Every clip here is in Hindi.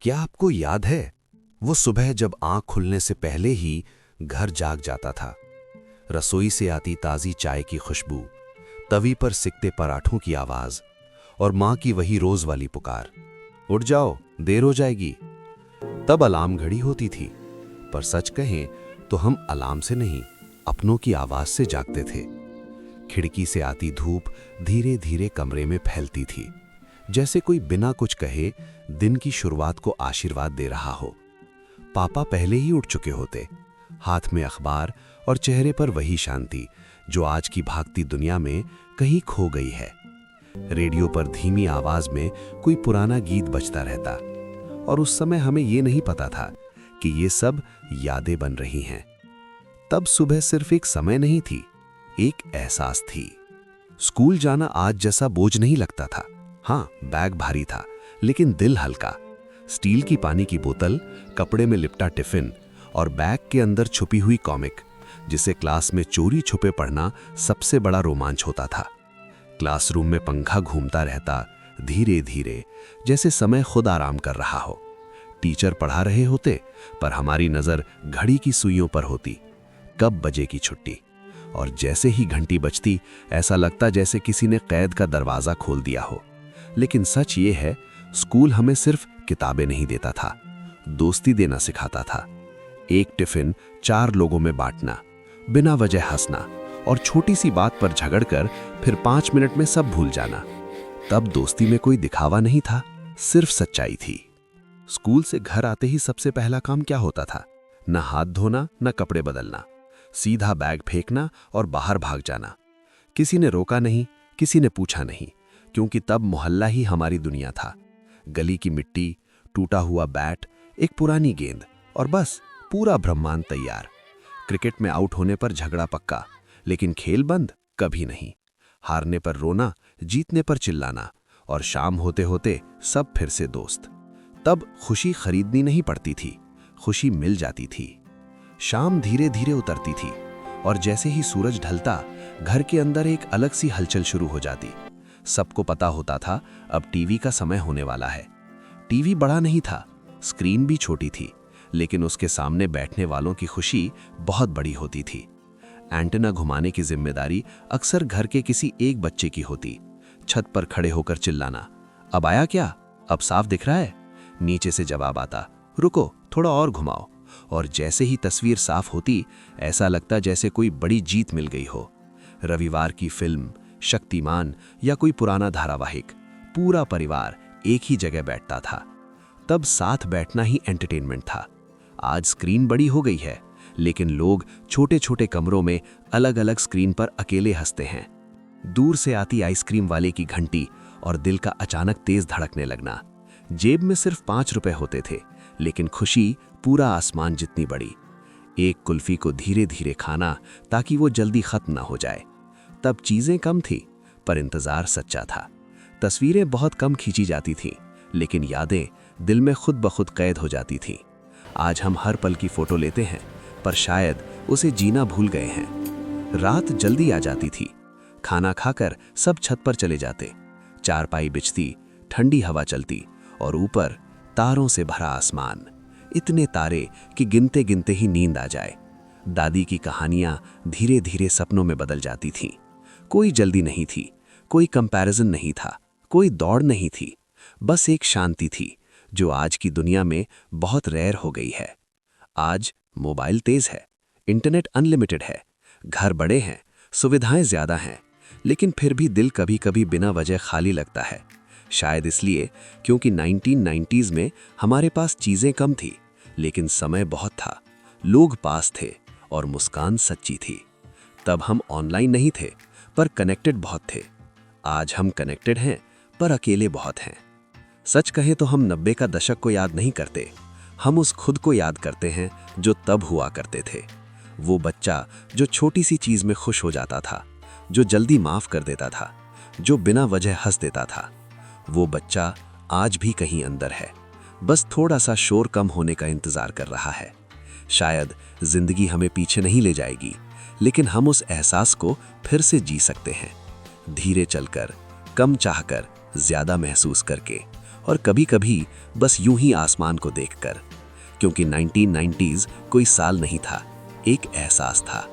क्या आपको याद है वो सुबह जब आंख खुलने से पहले ही घर जाग जाता था। रसोई से आती ताज़ी चाय की खुशबू, तवी पर सिकते पराठों की आवाज़ और माँ की वही रोज़ वाली पुकार, उठ जाओ देर हो जाएगी। तब अलार्म घड़ी होती थी, पर सच कहें तो हम अलार्म से नहीं, अपनों की आवाज़ से जागते थे। खिड़की से आती धूप धीरे धीरे कमरे में फैलती थी, जैसे कोई बिना कुछ कहे दिन की शुरुआत को आशीर्वाद दे रहा हो। पापा पहले ही उठ चुके होते, हाथ में अखबार और चेहरे पर वही शांति जो आज की भागती दुनिया में कहीं खो गई है। रेडियो पर धीमी आवाज में कोई पुराना गीत बजता रहता, और उस समय हमें ये नहीं पता था कि ये सब यादें बन रही हैं। तब सुबह सिर्फ एक समय नहीं थी, एक एहसास थी। स्कूल जाना आज जैसा बोझ नहीं लगता था। हाँ, बैग भारी था, लेकिन दिल हल्का। स्टील की पानी की बोतल, कपड़े में लिपटा टिफिन और बैग के अंदर छुपी हुई कॉमिक, जिसे क्लास में चोरी छुपे पढ़ना सबसे बड़ा रोमांच होता था। क्लासरूम में पंखा घूमता रहता, धीरे धीरे, जैसे समय खुद आराम कर रहा हो। टीचर पढ़ा रहे होते, पर हमारी नज़र घड़ी की सुइयों पर होती, कब बजेगी छुट्टी। और जैसे ही घंटी बजती, ऐसा लगता जैसे किसी ने कैद का दरवाज़ा खोल दिया हो। लेकिन सच ये है, स्कूल हमें सिर्फ किताबें नहीं देता था, दोस्ती देना सिखाता था। एक टिफिन 4 लोगों में बांटना, बिना वजह हंसना और छोटी सी बात पर झगड़कर फिर 5 मिनट में सब भूल जाना। तब दोस्ती में कोई दिखावा नहीं था, सिर्फ सच्चाई थी। स्कूल से घर आते ही सबसे पहला काम क्या होता था? न हाथ धोना, न कपड़े बदलना, सीधा बैग फेंकना और बाहर भाग जाना। किसी ने रोका नहीं, किसी ने पूछा नहीं, क्योंकि तब मोहल्ला ही हमारी दुनिया था। गली की मिट्टी, टूटा हुआ बैट, एक पुरानी गेंद और बस पूरा ब्रह्मांड तैयार। क्रिकेट में आउट होने पर झगड़ा पक्का, लेकिन खेल बंद कभी नहीं। हारने पर रोना, जीतने पर चिल्लाना, और शाम होते होते सब फिर से दोस्त। तब खुशी खरीदनी नहीं पड़ती थी, खुशी मिल जाती थी। शाम धीरे धीरे उतरती थी, और जैसे ही सूरज ढलता, घर के अंदर एक अलग सी हलचल शुरू हो जाती। सबको पता होता था अब टीवी का समय होने वाला है। टीवी बड़ा नहीं था, स्क्रीन भी छोटी थी, लेकिन उसके सामने बैठने वालों की खुशी बहुत बड़ी होती थी। एंटेना घुमाने की जिम्मेदारी अक्सर घर के किसी एक बच्चे की होती। छत पर खड़े होकर चिल्लाना, अब आया क्या? अब साफ दिख रहा है? नीचे से जवाब आता, रुको थोड़ा और घुमाओ। और जैसे ही तस्वीर साफ होती, ऐसा लगता जैसे कोई बड़ी जीत मिल गई हो। रविवार की फिल्म, शक्तिमान या कोई पुराना धारावाहिक, पूरा परिवार एक ही जगह बैठता था। तब साथ बैठना ही एंटरटेनमेंट था। आज स्क्रीन बड़ी हो गई है, लेकिन लोग छोटे छोटे कमरों में अलग अलग स्क्रीन पर अकेले हंसते हैं। दूर से आती आइसक्रीम वाले की घंटी और दिल का अचानक तेज धड़कने लगना। जेब में सिर्फ 5 रुपए होते थे, लेकिन खुशी पूरा आसमान जितनी बड़ी। एक कुल्फी को धीरे धीरे खाना ताकि वो जल्दी खत्म ना हो जाए। तब चीजें कम थी, पर इंतजार सच्चा था। तस्वीरें बहुत कम खींची जाती थीं, लेकिन यादें दिल में खुद ब खुद कैद हो जाती थीं। आज हम हर पल की फोटो लेते हैं, पर शायद उसे जीना भूल गए हैं। रात जल्दी आ जाती थी, खाना खाकर सब छत पर चले जाते। चारपाई बिछती, ठंडी हवा चलती, और ऊपर तारों से भरा आसमान, इतने तारे कि गिनते गिनते ही नींद आ जाए। दादी की कहानियां धीरे धीरे सपनों में बदल जाती थीं। कोई जल्दी नहीं थी, कोई कंपैरिजन नहीं था, कोई दौड़ नहीं थी, बस एक शांति थी जो आज की दुनिया में बहुत रेयर हो गई है। आज मोबाइल तेज है, इंटरनेट अनलिमिटेड है, घर बड़े हैं, सुविधाएं ज्यादा हैं, लेकिन फिर भी दिल कभी कभी बिना वजह खाली लगता है। शायद इसलिए क्योंकि 1990s में हमारे पास चीजें कम थी, लेकिन समय बहुत था, लोग पास थे और मुस्कान सच्ची थी। तब हम ऑनलाइन नहीं थे, पर कनेक्टेड बहुत थे। आज हम कनेक्टेड हैं, पर अकेले बहुत हैं। सच कहें तो हम 90 का दशक को याद नहीं करते, हम उस खुद को याद करते हैं जो तब हुआ करते थे। वो बच्चा जो छोटी सी चीज में खुश हो जाता था, जो जल्दी माफ कर देता था, जो बिना वजह हंस देता था। वो बच्चा आज भी कहीं अंदर है, बस थोड़ा सा शोर कम होने का इंतजार कर रहा है। शायद जिंदगी हमें पीछे नहीं ले जाएगी, लेकिन हम उस एहसास को फिर से जी सकते हैं, धीरे चलकर, कम चाहकर, ज्यादा महसूस करके, और कभी-कभी बस यूं ही आसमान को देखकर, क्योंकि 1990s कोई साल नहीं था, एक एहसास था,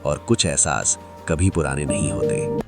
और कुछ एहसास कभी पुराने नहीं होते।